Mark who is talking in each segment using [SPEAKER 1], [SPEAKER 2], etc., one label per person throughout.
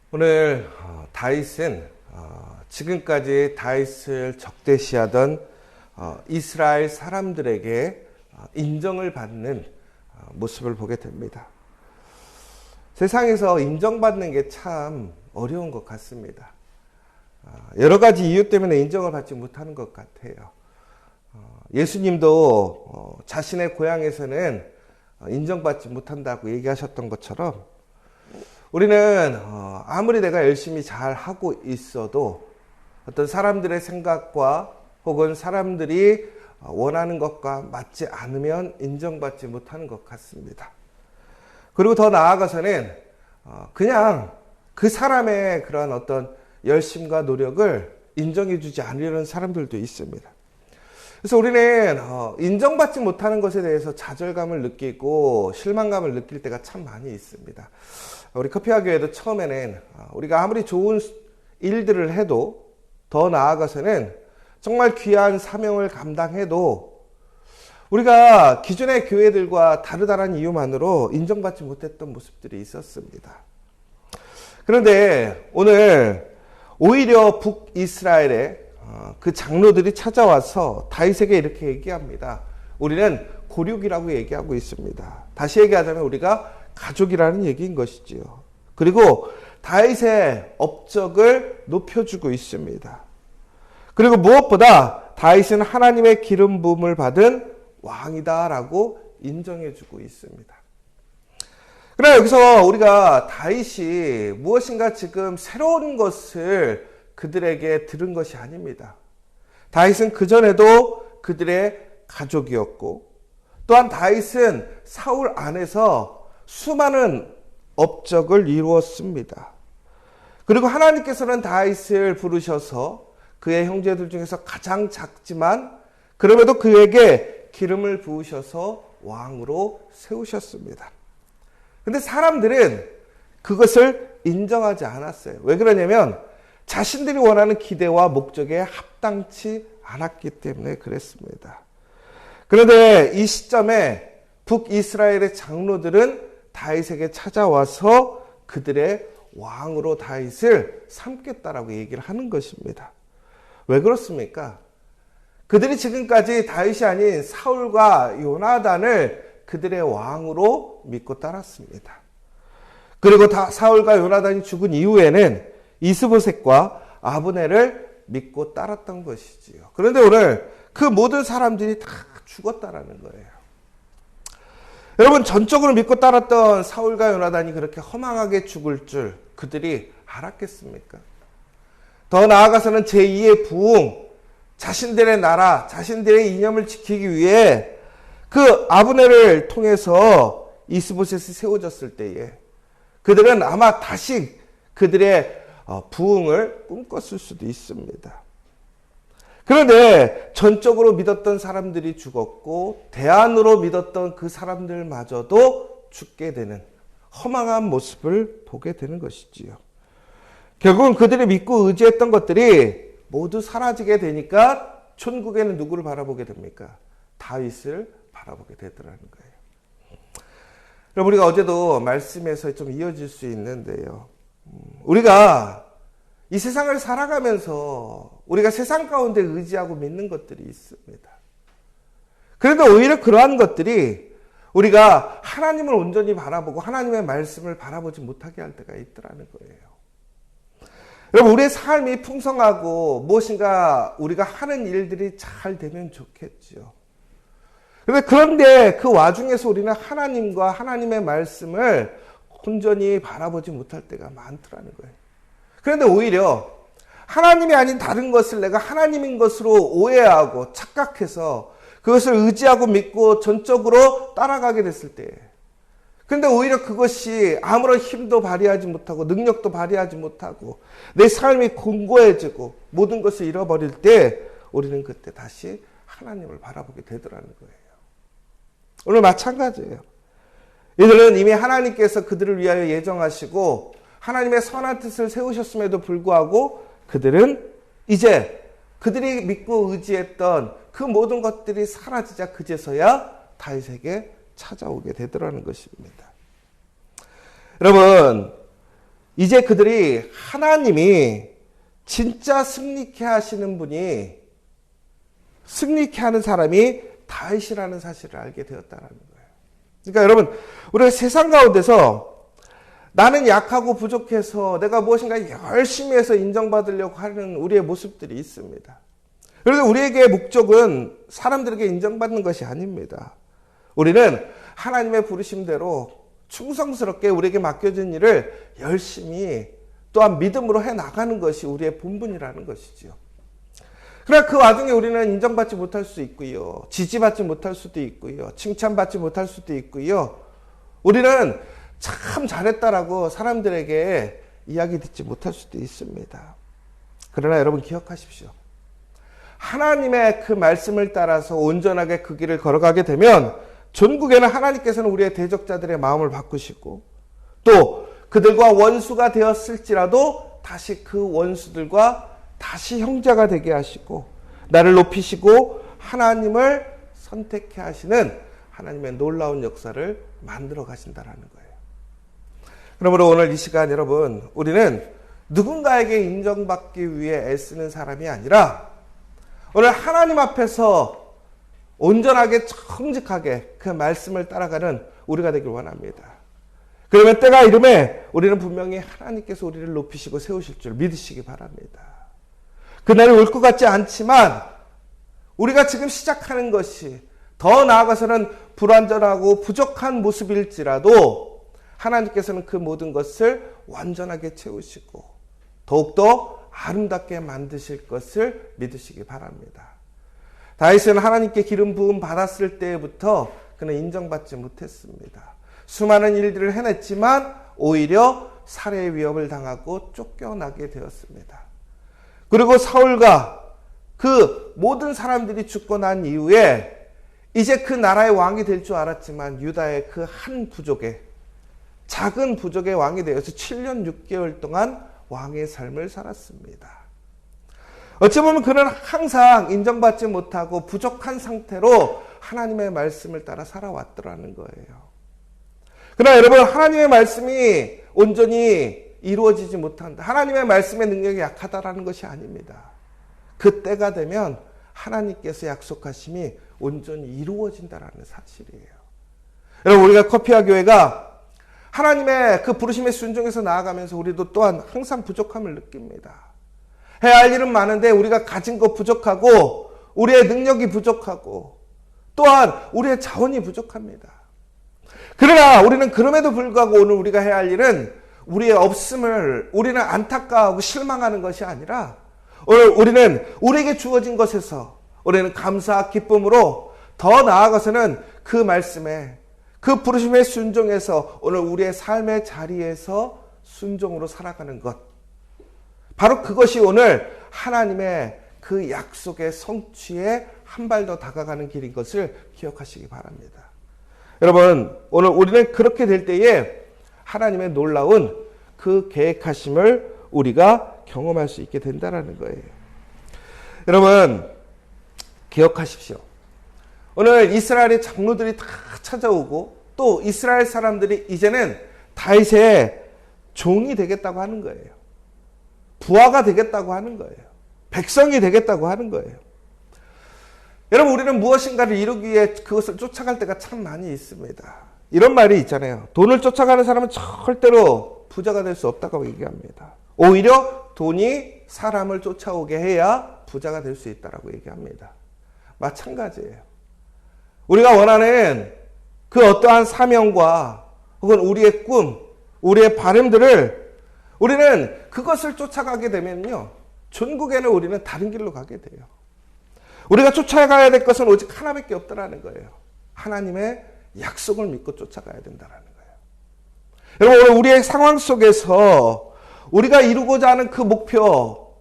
[SPEAKER 1] 오늘 다윗은 지금까지 다윗을 적대시하던 이스라엘 사람들에게 인정을 받는 모습을 보게 됩니다. 세상에서 인정받는 게 참 어려운 것 같습니다. 여러 가지 이유 때문에 인정을 받지 못하는 것 같아요. 예수님도 자신의 고향에서는 인정받지 못한다고 얘기하셨던 것처럼 우리는 아무리 내가 열심히 잘 하고 있어도 어떤 사람들의 생각과 혹은 사람들이 원하는 것과 맞지 않으면 인정받지 못하는 것 같습니다. 그리고 더 나아가서는 그냥 그 사람의 그런 어떤 열심과 노력을 인정해주지 않으려는 사람들도 있습니다. 그래서 우리는 인정받지 못하는 것에 대해서 좌절감을 느끼고 실망감을 느낄 때가 참 많이 있습니다. 우리 커피와 교회도 처음에는 우리가 아무리 좋은 일들을 해도 더 나아가서는 정말 귀한 사명을 감당해도 우리가 기존의 교회들과 다르다는 이유만으로 인정받지 못했던 모습들이 있었습니다. 그런데 오늘 오히려 북이스라엘의 그 장로들이 찾아와서 다윗에게 이렇게 얘기합니다. 우리는 고륙이라고 얘기하고 있습니다. 다시 얘기하자면 우리가 가족이라는 얘기인 것이지요. 그리고 다윗의 업적을 높여주고 있습니다. 그리고 무엇보다 다윗은 하나님의 기름 부음을 받은 왕이다라고 인정해주고 있습니다. 그러나 여기서 우리가 다윗이 무엇인가 지금 새로운 것을 그들에게 들은 것이 아닙니다. 다윗은 그전에도 그들의 가족이었고 또한 다윗은 사울 안에서 수많은 업적을 이루었습니다. 그리고 하나님께서는 다윗을 부르셔서 그의 형제들 중에서 가장 작지만 그럼에도 그에게 기름을 부으셔서 왕으로 세우셨습니다. 근데 사람들은 그것을 인정하지 않았어요. 왜 그러냐면 자신들이 원하는 기대와 목적에 합당치 않았기 때문에 그랬습니다. 그런데 이 시점에 북이스라엘의 장로들은 다윗에게 찾아와서 그들의 왕으로 다윗을 삼겠다라고 얘기를 하는 것입니다. 왜 그렇습니까? 그들이 지금까지 다윗이 아닌 사울과 요나단을 그들의 왕으로 믿고 따랐습니다. 그리고 사울과 요나단이 죽은 이후에는 이스보셋과 아브넬을 믿고 따랐던 것이지요. 그런데 오늘 그 모든 사람들이 다 죽었다라는 거예요. 여러분, 전적으로 믿고 따랐던 사울과 요나단이 그렇게 허망하게 죽을 줄 그들이 알았겠습니까? 더 나아가서는 제2의 부흥, 자신들의 나라, 자신들의 이념을 지키기 위해 그 아브넬을 통해서 이스보셋이 세워졌을 때에 그들은 아마 다시 그들의 부흥을 꿈꿨을 수도 있습니다. 그런데 전적으로 믿었던 사람들이 죽었고 대안으로 믿었던 그 사람들마저도 죽게 되는 허망한 모습을 보게 되는 것이지요. 결국은 그들이 믿고 의지했던 것들이 모두 사라지게 되니까 천국에는 누구를 바라보게 됩니까? 다윗을 바라보게 되더라는 거예요. 여러분, 우리가 어제도 말씀에서 좀 이어질 수 있는데요. 우리가 이 세상을 살아가면서 우리가 세상 가운데 의지하고 믿는 것들이 있습니다. 그런데 오히려 그러한 것들이 우리가 하나님을 온전히 바라보고 하나님의 말씀을 바라보지 못하게 할 때가 있더라는 거예요. 여러분, 우리의 삶이 풍성하고 무엇인가 우리가 하는 일들이 잘 되면 좋겠죠. 그런데 그 와중에서 우리는 하나님과 하나님의 말씀을 온전히 바라보지 못할 때가 많더라는 거예요. 그런데 오히려 하나님이 아닌 다른 것을 내가 하나님인 것으로 오해하고 착각해서 그것을 의지하고 믿고 전적으로 따라가게 됐을 때, 그런데 오히려 그것이 아무런 힘도 발휘하지 못하고 능력도 발휘하지 못하고 내 삶이 공고해지고 모든 것을 잃어버릴 때 우리는 그때 다시 하나님을 바라보게 되더라는 거예요. 오늘 마찬가지예요. 이들은 이미 하나님께서 그들을 위하여 예정하시고 하나님의 선한 뜻을 세우셨음에도 불구하고 그들은 이제 그들이 믿고 의지했던 그 모든 것들이 사라지자 그제서야 다윗에게 찾아오게 되더라는 것입니다. 여러분, 이제 그들이 하나님이 진짜 승리케 하시는 분이, 승리케 하는 사람이 다윗이라는 사실을 알게 되었다는 거예요. 그러니까 여러분, 우리가 세상 가운데서 나는 약하고 부족해서 내가 무엇인가 열심히 해서 인정받으려고 하는 우리의 모습들이 있습니다. 그런데 우리에게 목적은 사람들에게 인정받는 것이 아닙니다. 우리는 하나님의 부르심대로 충성스럽게 우리에게 맡겨진 일을 열심히 또한 믿음으로 해나가는 것이 우리의 본분이라는 것이죠. 그러나 그 와중에 우리는 인정받지 못할 수 있고요. 지지받지 못할 수도 있고요. 칭찬받지 못할 수도 있고요. 우리는 참 잘했다라고 사람들에게 이야기 듣지 못할 수도 있습니다. 그러나 여러분 기억하십시오. 하나님의 그 말씀을 따라서 온전하게 그 길을 걸어가게 되면 전국에는 하나님께서는 우리의 대적자들의 마음을 바꾸시고 또 그들과 원수가 되었을지라도 다시 그 원수들과 다시 형제가 되게 하시고 나를 높이시고 하나님을 선택해 하시는 하나님의 놀라운 역사를 만들어 가신다라는 거예요. 그러므로 오늘 이 시간 여러분, 우리는 누군가에게 인정받기 위해 애쓰는 사람이 아니라 오늘 하나님 앞에서 온전하게 정직하게 그 말씀을 따라가는 우리가 되길 원합니다. 그러면 때가 이름에 우리는 분명히 하나님께서 우리를 높이시고 세우실 줄 믿으시기 바랍니다. 그날이 올 것 같지 않지만 우리가 지금 시작하는 것이 더 나아가서는 불완전하고 부족한 모습일지라도 하나님께서는 그 모든 것을 완전하게 채우시고 더욱더 아름답게 만드실 것을 믿으시기 바랍니다. 다윗은 하나님께 기름 부음 받았을 때부터 그는 인정받지 못했습니다. 수많은 일들을 해냈지만 오히려 살해의 위협을 당하고 쫓겨나게 되었습니다. 그리고 사울과 그 모든 사람들이 죽고 난 이후에 이제 그 나라의 왕이 될 줄 알았지만 유다의 그 한 부족의 작은 부족의 왕이 되어서 7년 6개월 동안 왕의 삶을 살았습니다. 어찌 보면 그는 항상 인정받지 못하고 부족한 상태로 하나님의 말씀을 따라 살아왔더라는 거예요. 그러나 여러분, 하나님의 말씀이 온전히 이루어지지 못한다. 하나님의 말씀의 능력이 약하다라는 것이 아닙니다. 그 때가 되면 하나님께서 약속하심이 온전히 이루어진다라는 사실이에요. 여러분, 우리가 커피와 교회가 하나님의 그 부르심에 순종해서 나아가면서 우리도 또한 항상 부족함을 느낍니다. 해야 할 일은 많은데 우리가 가진 것 부족하고 우리의 능력이 부족하고 또한 우리의 자원이 부족합니다. 그러나 우리는 그럼에도 불구하고 오늘 우리가 해야 할 일은 우리의 없음을 우리는 안타까워하고 실망하는 것이 아니라 오늘 우리는 우리에게 주어진 것에서 우리는 감사와 기쁨으로 더 나아가서는 그 말씀에 그 부르심에 순종해서 오늘 우리의 삶의 자리에서 순종으로 살아가는 것. 바로 그것이 오늘 하나님의 그 약속의 성취에 한 발 더 다가가는 길인 것을 기억하시기 바랍니다. 여러분, 오늘 우리는 그렇게 될 때에 하나님의 놀라운 그 계획하심을 우리가 경험할 수 있게 된다는 거예요. 여러분, 기억하십시오. 오늘 이스라엘의 장로들이 다 찾아오고 또 이스라엘 사람들이 이제는 다윗의 종이 되겠다고 하는 거예요. 부하가 되겠다고 하는 거예요. 백성이 되겠다고 하는 거예요. 여러분, 우리는 무엇인가를 이루기 위해 그것을 쫓아갈 때가 참 많이 있습니다. 이런 말이 있잖아요. 돈을 쫓아가는 사람은 절대로 부자가 될 수 없다고 얘기합니다. 오히려 돈이 사람을 쫓아오게 해야 부자가 될 수 있다고 얘기합니다. 마찬가지예요. 우리가 원하는 그 어떠한 사명과 혹은 우리의 꿈, 우리의 바람들을 우리는 그것을 쫓아가게 되면요, 전국에는 우리는 다른 길로 가게 돼요. 우리가 쫓아가야 될 것은 오직 하나밖에 없다라는 거예요. 하나님의 약속을 믿고 쫓아가야 된다는 거예요. 여러분, 오늘 우리의 상황 속에서 우리가 이루고자 하는 그 목표,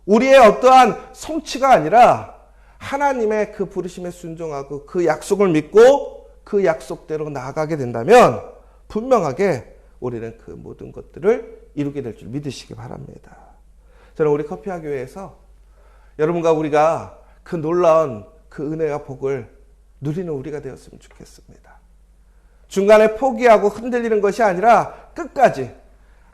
[SPEAKER 1] 우리의 어떠한 성취가 아니라 하나님의 그 부르심에 순종하고 그 약속을 믿고 그 약속대로 나아가게 된다면 분명하게 우리는 그 모든 것들을 이루게 될 줄 믿으시기 바랍니다. 저는 우리 커피와 교회에서 여러분과 우리가 그 놀라운 그 은혜와 복을 누리는 우리가 되었으면 좋겠습니다. 중간에 포기하고 흔들리는 것이 아니라 끝까지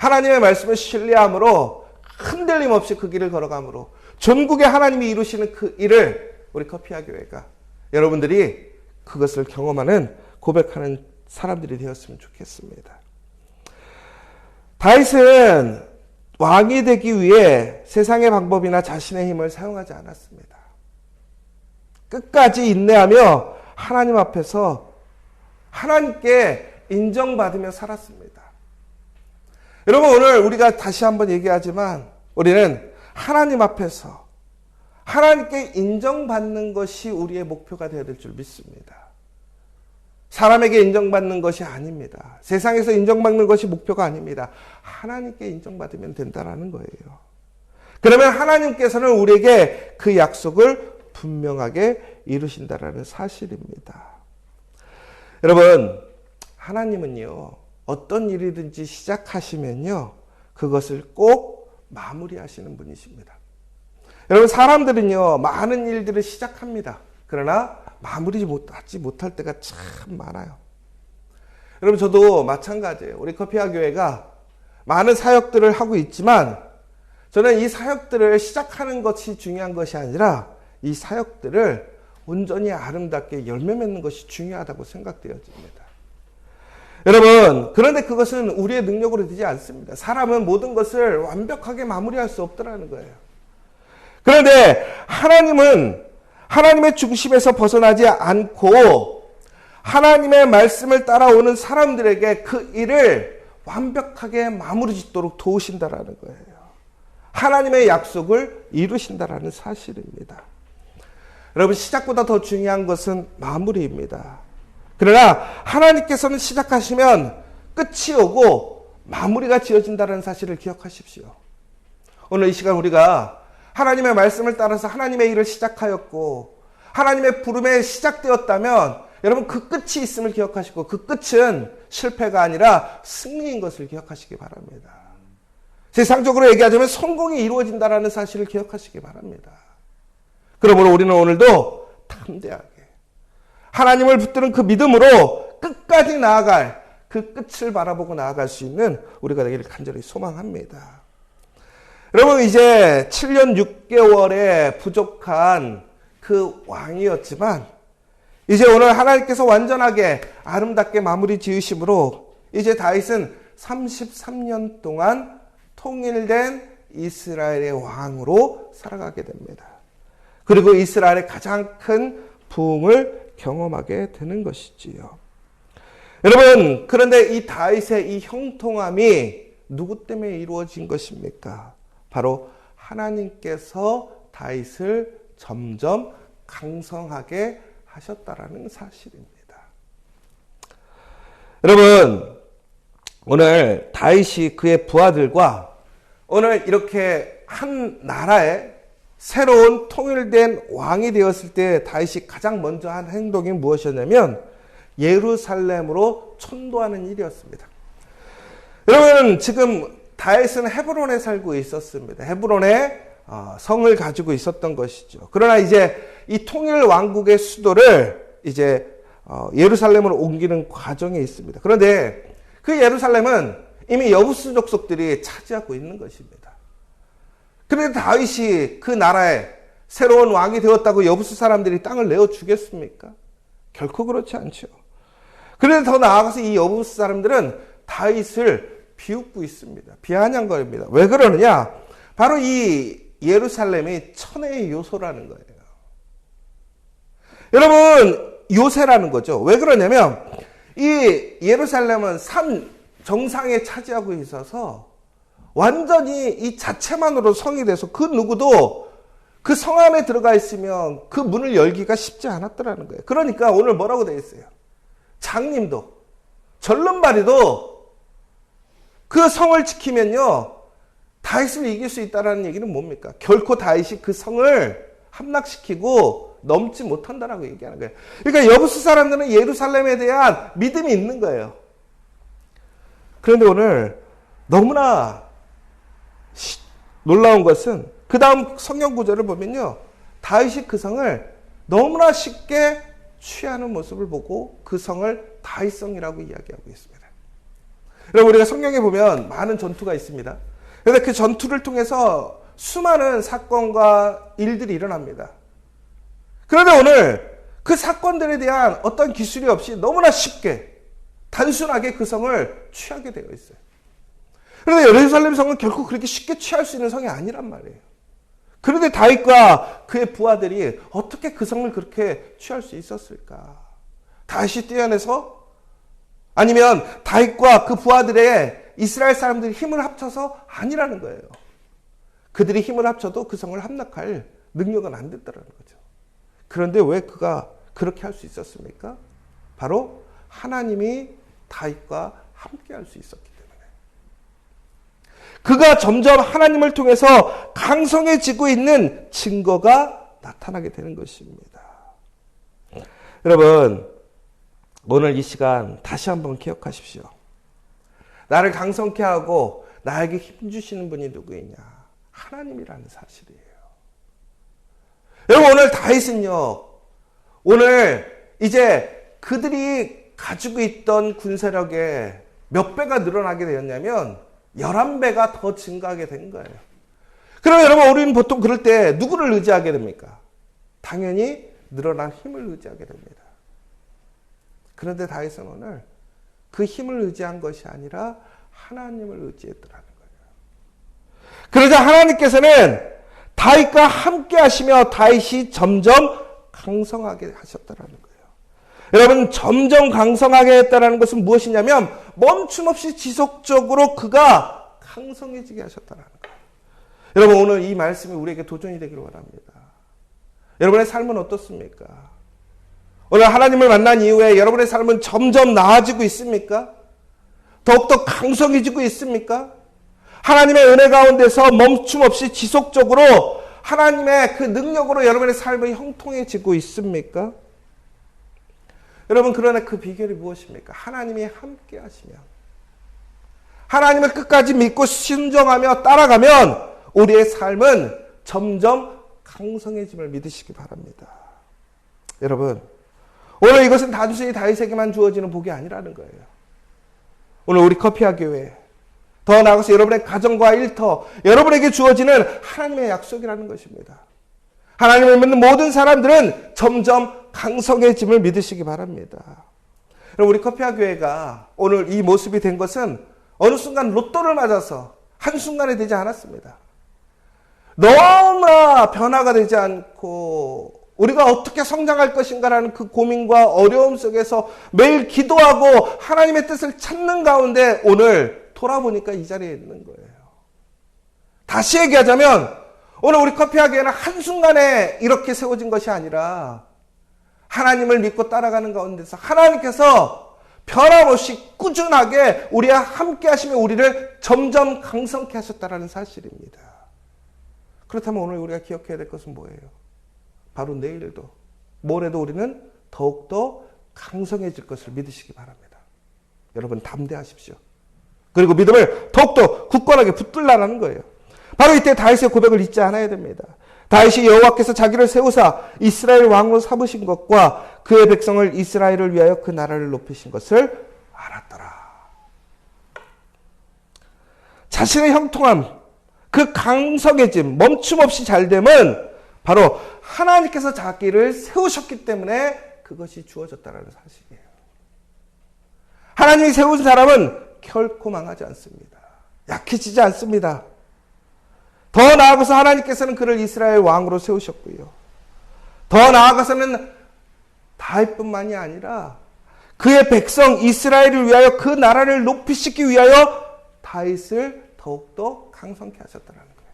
[SPEAKER 1] 하나님의 말씀을 신뢰함으로 흔들림 없이 그 길을 걸어가므로 전국에 하나님이 이루시는 그 일을 우리 커피아 교회가 여러분들이 그것을 경험하는 고백하는 사람들이 되었으면 좋겠습니다. 다윗은 왕이 되기 위해 세상의 방법이나 자신의 힘을 사용하지 않았습니다. 끝까지 인내하며 하나님 앞에서 하나님께 인정받으며 살았습니다. 여러분, 오늘 우리가 다시 한번 얘기하지만 우리는 하나님 앞에서 하나님께 인정받는 것이 우리의 목표가 되어야 될 줄 믿습니다. 사람에게 인정받는 것이 아닙니다. 세상에서 인정받는 것이 목표가 아닙니다. 하나님께 인정받으면 된다는 거예요. 그러면 하나님께서는 우리에게 그 약속을 분명하게 이루신다라는 사실입니다. 여러분, 하나님은요, 어떤 일이든지 시작하시면요, 그것을 꼭 마무리하시는 분이십니다. 여러분, 사람들은요, 많은 일들을 시작합니다. 그러나 마무리하지 못할 때가 참 많아요. 여러분, 저도 마찬가지예요. 우리 커피아 교회가 많은 사역들을 하고 있지만 저는 이 사역들을 시작하는 것이 중요한 것이 아니라 이 사역들을 온전히 아름답게 열매 맺는 것이 중요하다고 생각되어집니다. 여러분, 그런데 그것은 우리의 능력으로 되지 않습니다. 사람은 모든 것을 완벽하게 마무리할 수 없더라는 거예요. 그런데 하나님은 하나님의 중심에서 벗어나지 않고 하나님의 말씀을 따라오는 사람들에게 그 일을 완벽하게 마무리 짓도록 도우신다라는 거예요. 하나님의 약속을 이루신다라는 사실입니다. 여러분, 시작보다 더 중요한 것은 마무리입니다. 그러나 하나님께서는 시작하시면 끝이 오고 마무리가 지어진다는 사실을 기억하십시오. 오늘 이 시간 우리가 하나님의 말씀을 따라서 하나님의 일을 시작하였고 하나님의 부름에 시작되었다면 여러분, 그 끝이 있음을 기억하시고 그 끝은 실패가 아니라 승리인 것을 기억하시기 바랍니다. 세상적으로 얘기하자면 성공이 이루어진다는 사실을 기억하시기 바랍니다. 그러므로 우리는 오늘도 담대하게 하나님을 붙드는 그 믿음으로 끝까지 나아갈, 그 끝을 바라보고 나아갈 수 있는 우리가 되기를 간절히 소망합니다. 여러분, 이제 7년 6개월에 부족한 그 왕이었지만 이제 오늘 하나님께서 완전하게 아름답게 마무리 지으심으로 이제 다윗은 33년 동안 통일된 이스라엘의 왕으로 살아가게 됩니다. 그리고 이스라엘의 가장 큰 부흥을 경험하게 되는 것이지요. 여러분, 그런데 이 다윗의 이 형통함이 누구 때문에 이루어진 것입니까? 바로 하나님께서 다윗을 점점 강성하게 하셨다라는 사실입니다. 여러분, 오늘 다윗이 그의 부하들과 오늘 이렇게 한 나라의 새로운 통일된 왕이 되었을 때 다윗이 가장 먼저 한 행동이 무엇이었냐면 예루살렘으로 천도하는 일이었습니다. 여러분, 지금 다윗은 헤브론에 살고 있었습니다. 헤브론에 성을 가지고 있었던 것이죠. 그러나 이제 이 통일 왕국의 수도를 이제 예루살렘으로 옮기는 과정에 있습니다. 그런데 그 예루살렘은 이미 여부스 족속들이 차지하고 있는 것입니다. 그런데 다윗이 그 나라에 새로운 왕이 되었다고 여부스 사람들이 땅을 내어주겠습니까? 결코 그렇지 않죠. 그런데 더 나아가서 이 여부스 사람들은 다윗을 비웃고 있습니다. 비아냥거립니다. 왜 그러느냐? 바로 이 예루살렘이 천혜의 요소라는 거예요. 여러분, 요새라는 거죠. 왜 그러냐면 이 예루살렘은 산 정상에 차지하고 있어서 완전히 이 자체만으로 성이 돼서 그 누구도 그 성 안에 들어가 있으면 그 문을 열기가 쉽지 않았더라는 거예요. 그러니까 오늘 뭐라고 되어 있어요? 장님도 절름발이도 그 성을 지키면요 다윗을 이길 수 있다는 얘기는 뭡니까? 결코 다윗이 그 성을 함락시키고 넘지 못한다라고 얘기하는 거예요. 그러니까 여부스 사람들은 예루살렘에 대한 믿음이 있는 거예요. 그런데 오늘 너무나 놀라운 것은 그 다음 성경 구절을 보면요 다윗이 그 성을 너무나 쉽게 취하는 모습을 보고 그 성을 다윗성이라고 이야기하고 있습니다. 여러분, 우리가 성경에 보면 많은 전투가 있습니다. 그런데 그 전투를 통해서 수많은 사건과 일들이 일어납니다. 그런데 오늘 그 사건들에 대한 어떤 기술이 없이 너무나 쉽게 단순하게 그 성을 취하게 되어 있어요. 그런데 예루살렘 성은 결코 그렇게 쉽게 취할 수 있는 성이 아니란 말이에요. 그런데 다윗과 그의 부하들이 어떻게 그 성을 그렇게 취할 수 있었을까? 다윗이 뛰어내서? 아니면 다윗과 그 부하들의 이스라엘 사람들이 힘을 합쳐서? 아니라는 거예요. 그들이 힘을 합쳐도 그 성을 함락할 능력은 안 됐다는 거죠. 그런데 왜 그가 그렇게 할 수 있었습니까? 바로 하나님이 다윗과 함께 할 수 있었기 때문에. 그가 점점 하나님을 통해서 강성해지고 있는 증거가 나타나게 되는 것입니다. 여러분, 오늘 이 시간 다시 한번 기억하십시오. 나를 강성케 하고 나에게 힘 주시는 분이 누구이냐? 하나님이라는 사실이에요. 여러분, 오늘 다윗은요, 오늘 이제 그들이 가지고 있던 군사력의 몇 배가 늘어나게 되었냐면 11배가 더 증가하게 된 거예요. 그러면 여러분, 우리는 보통 그럴 때 누구를 의지하게 됩니까? 당연히 늘어난 힘을 의지하게 됩니다. 그런데 다윗은 오늘 그 힘을 의지한 것이 아니라 하나님을 의지했더라는 거예요. 그러자 하나님께서는 다윗과 함께 하시며 다윗이 점점 강성하게 하셨다라는 거예요. 여러분, 점점 강성하게 했다는 것은 무엇이냐면 멈춤없이 지속적으로 그가 강성해지게 하셨다는 거예요. 여러분, 오늘 이 말씀이 우리에게 도전이 되기를 원합니다. 여러분의 삶은 어떻습니까? 오늘 하나님을 만난 이후에 여러분의 삶은 점점 나아지고 있습니까? 더욱더 강성해지고 있습니까? 하나님의 은혜 가운데서 멈춤없이 지속적으로 하나님의 그 능력으로 여러분의 삶이 형통해지고 있습니까? 여러분, 그러나 그 비결이 무엇입니까? 하나님이 함께 하시면, 하나님을 끝까지 믿고 순종하며 따라가면 우리의 삶은 점점 강성해짐을 믿으시기 바랍니다. 여러분, 오늘 이것은 단순히 다윗에게만 주어지는 복이 아니라는 거예요. 오늘 우리 커피아 교회, 더 나아가서 여러분의 가정과 일터, 여러분에게 주어지는 하나님의 약속이라는 것입니다. 하나님을 믿는 모든 사람들은 점점 강성해짐을 믿으시기 바랍니다. 우리 커피아 교회가 오늘 이 모습이 된 것은 어느 순간 로또를 맞아서 한순간에 되지 않았습니다. 너무나 변화가 되지 않고 우리가 어떻게 성장할 것인가라는 그 고민과 어려움 속에서 매일 기도하고 하나님의 뜻을 찾는 가운데 오늘 돌아보니까 이 자리에 있는 거예요. 다시 얘기하자면 오늘 우리 커피하게는 한순간에 이렇게 세워진 것이 아니라 하나님을 믿고 따라가는 가운데서 하나님께서 변함없이 꾸준하게 우리와 함께 하시며 우리를 점점 강성케 하셨다는 사실입니다. 그렇다면 오늘 우리가 기억해야 될 것은 뭐예요? 바로 내일도 모레도 우리는 더욱더 강성해질 것을 믿으시기 바랍니다. 여러분, 담대하십시오. 그리고 믿음을 더욱더 굳건하게 붙들라는 거예요. 바로 이때 다윗의 고백을 잊지 않아야 됩니다. 다윗이 여호와께서 자기를 세우사 이스라엘 왕으로 삼으신 것과 그의 백성을 이스라엘을 위하여 그 나라를 높이신 것을 알았더라. 자신의 형통함, 그 강성해짐, 멈춤없이 잘됨은 바로 하나님께서 자기를 세우셨기 때문에 그것이 주어졌다는 사실이에요. 하나님이 세운 사람은 결코 망하지 않습니다. 약해지지 않습니다. 더 나아가서 하나님께서는 그를 이스라엘 왕으로 세우셨고요. 더 나아가서는 다윗뿐만이 아니라 그의 백성 이스라엘을 위하여 그 나라를 높이시기 위하여 다윗을 더욱더 강성케 하셨다는 거예요.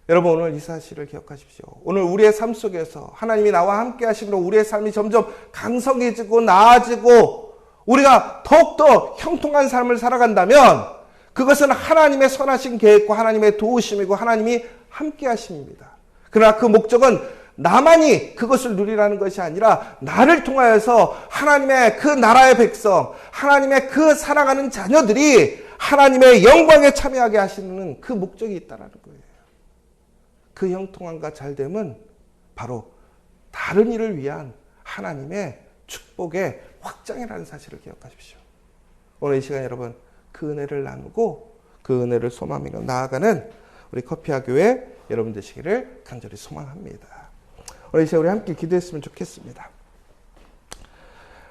[SPEAKER 1] 여러분, 오늘 이 사실을 기억하십시오. 오늘 우리의 삶 속에서 하나님이 나와 함께 하심으로 우리의 삶이 점점 강성해지고 나아지고 우리가 더욱더 형통한 삶을 살아간다면 그것은 하나님의 선하신 계획과 하나님의 도우심이고 하나님이 함께 하십니다. 그러나 그 목적은 나만이 그것을 누리라는 것이 아니라 나를 통하여서 하나님의 그 나라의 백성, 하나님의 그 사랑하는 자녀들이 하나님의 영광에 참여하게 하시는 그 목적이 있다는 거예요. 그 형통함과 잘됨은 바로 다른 일을 위한 하나님의 축복의 확장이라는 사실을 기억하십시오. 오늘 이 시간 여러분, 그 은혜를 나누고 그 은혜를 소망하며 나아가는 우리 커피와 교회 여러분 되시기를 간절히 소망합니다. 오늘 이 시간 우리 함께 기도했으면 좋겠습니다.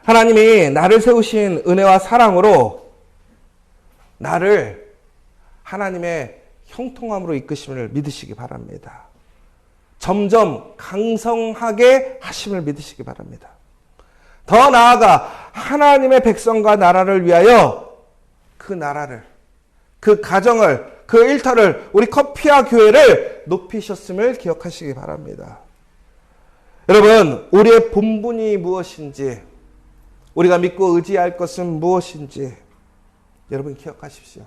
[SPEAKER 1] 하나님이 나를 세우신 은혜와 사랑으로 나를 하나님의 형통함으로 이끄심을 믿으시기 바랍니다. 점점 강성하게 하심을 믿으시기 바랍니다. 더 나아가 하나님의 백성과 나라를 위하여 그 나라를, 그 가정을, 그 일터를, 우리 커피와 교회를 높이셨음을 기억하시기 바랍니다. 여러분, 우리의 본분이 무엇인지, 우리가 믿고 의지할 것은 무엇인지 여러분 기억하십시오.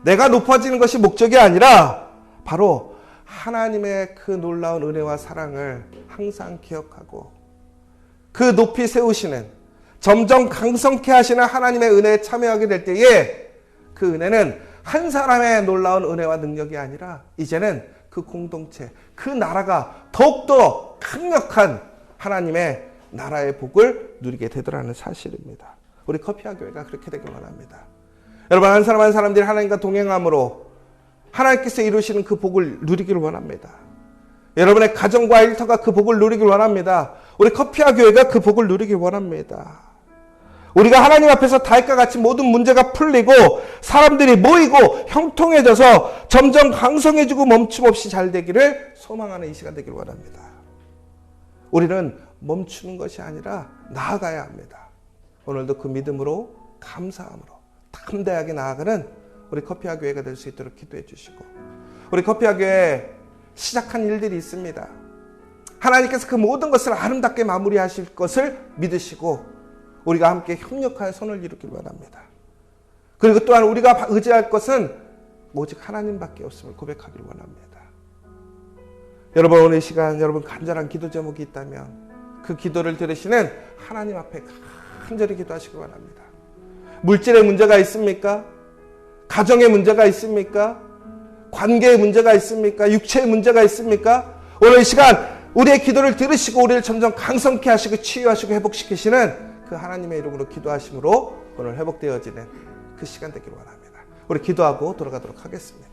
[SPEAKER 1] 내가 높아지는 것이 목적이 아니라 바로 하나님의 그 놀라운 은혜와 사랑을 항상 기억하고 그 높이 세우시는, 점점 강성케 하시는 하나님의 은혜에 참여하게 될 때에 그 은혜는 한 사람의 놀라운 은혜와 능력이 아니라 이제는 그 공동체, 그 나라가 더욱더 강력한 하나님의 나라의 복을 누리게 되더라는 사실입니다. 우리 커피와 교회가 그렇게 되길 원합니다. 여러분, 한 사람 한 사람들이 하나님과 동행함으로 하나님께서 이루시는 그 복을 누리기를 원합니다. 여러분의 가정과 일터가 그 복을 누리길 원합니다. 우리 커피와 교회가 그 복을 누리길 원합니다. 우리가 하나님 앞에서 다윗과 같이 모든 문제가 풀리고 사람들이 모이고 형통해져서 점점 강성해지고 멈춤없이 잘 되기를 소망하는 이 시간 되길 원합니다. 우리는 멈추는 것이 아니라 나아가야 합니다. 오늘도 그 믿음으로, 감사함으로 담대하게 나아가는 우리 커피와 교회가 될 수 있도록 기도해 주시고, 우리 커피와 교회 시작한 일들이 있습니다. 하나님께서 그 모든 것을 아름답게 마무리하실 것을 믿으시고 우리가 함께 협력하여 손을 이루길 원합니다. 그리고 또한 우리가 의지할 것은 오직 하나님밖에 없음을 고백하길 원합니다. 여러분, 오늘 이 시간 여러분 간절한 기도 제목이 있다면 그 기도를 들으시는 하나님 앞에 간절히 기도하시기 원합니다. 물질의 문제가 있습니까? 가정의 문제가 있습니까? 관계의 문제가 있습니까? 육체의 문제가 있습니까? 오늘 이 시간 우리의 기도를 들으시고 우리를 점점 강성케 하시고 치유하시고 회복시키시는 그 하나님의 이름으로 기도하심으로 오늘 회복되어지는 그 시간 되기를 원합니다. 우리 기도하고 돌아가도록 하겠습니다.